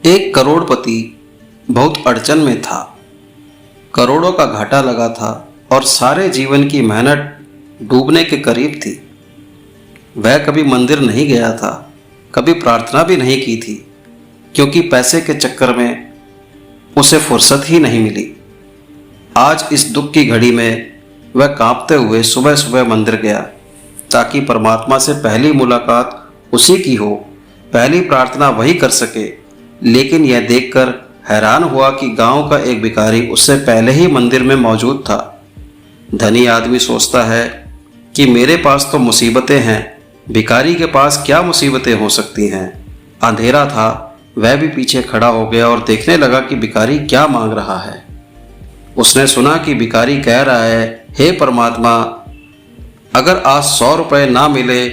एक करोड़पति बहुत अड़चन में था। करोड़ों का घाटा लगा था और सारे जीवन की मेहनत डूबने के करीब थी। वह कभी मंदिर नहीं गया था, कभी प्रार्थना भी नहीं की थी, क्योंकि पैसे के चक्कर में उसे फुर्सत ही नहीं मिली। आज इस दुख की घड़ी में वह कांपते हुए सुबह सुबह मंदिर गया, ताकि परमात्मा से पहली मुलाकात उसी की हो, पहली प्रार्थना वही कर सके। लेकिन यह देखकर हैरान हुआ कि गांव का एक भिखारी उससे पहले ही मंदिर में मौजूद था। धनी आदमी सोचता है कि मेरे पास तो मुसीबतें हैं, भिखारी के पास क्या मुसीबतें हो सकती हैं। अंधेरा था, वह भी पीछे खड़ा हो गया और देखने लगा कि भिखारी क्या मांग रहा है। उसने सुना कि भिखारी कह रहा है, हे परमात्मा, अगर आज 100 रुपये ना मिले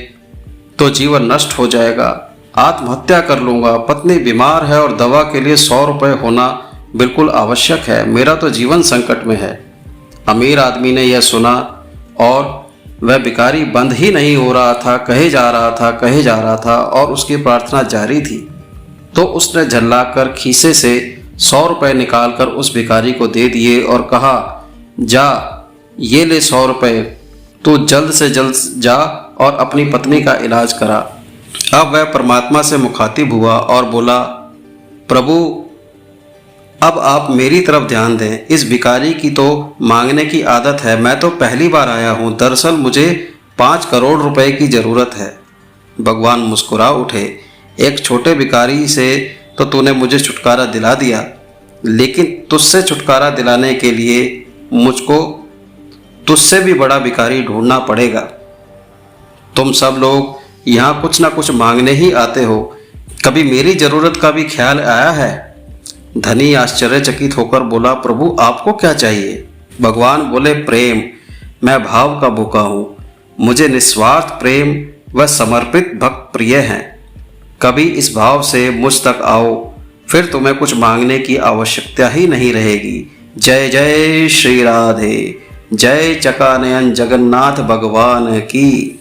तो जीवन नष्ट हो जाएगा, आत्महत्या कर लूँगा, पत्नी बीमार है और दवा के लिए 100 रुपये होना बिल्कुल आवश्यक है, मेरा तो जीवन संकट में है। अमीर आदमी ने यह सुना और वह भिखारी बंद ही नहीं हो रहा था, कहे जा रहा था और उसकी प्रार्थना जारी थी। तो उसने झल्लाकर खीसे से 100 रुपये निकालकर उस भिखारी को दे दिए और कहा, जा ये ले 100 रुपये, तू जल्द से जल्द जा और अपनी पत्नी का इलाज करा। अब वह परमात्मा से मुखातिब हुआ और बोला, प्रभु अब आप मेरी तरफ ध्यान दें, इस भिखारी की तो मांगने की आदत है, मैं तो पहली बार आया हूँ, दरअसल मुझे 5 करोड़ रुपए की ज़रूरत है। भगवान मुस्कुरा उठे, एक छोटे भिखारी से तो तूने मुझे छुटकारा दिला दिया, लेकिन तुझसे छुटकारा दिलाने के लिए मुझको तुझसे भी बड़ा भिखारी ढूंढना पड़ेगा। तुम सब लोग यहाँ कुछ ना कुछ मांगने ही आते हो, कभी मेरी ज़रूरत का भी ख्याल आया है? धनी आश्चर्यचकित होकर बोला, प्रभु आपको क्या चाहिए? भगवान बोले, प्रेम, मैं भाव का भूखा हूँ, मुझे निस्वार्थ प्रेम व समर्पित भक्त प्रिय हैं। कभी इस भाव से मुझ तक आओ, फिर तुम्हें कुछ मांगने की आवश्यकता ही नहीं रहेगी। जय जय श्री राधे, जय चकानयन जगन्नाथ भगवान की।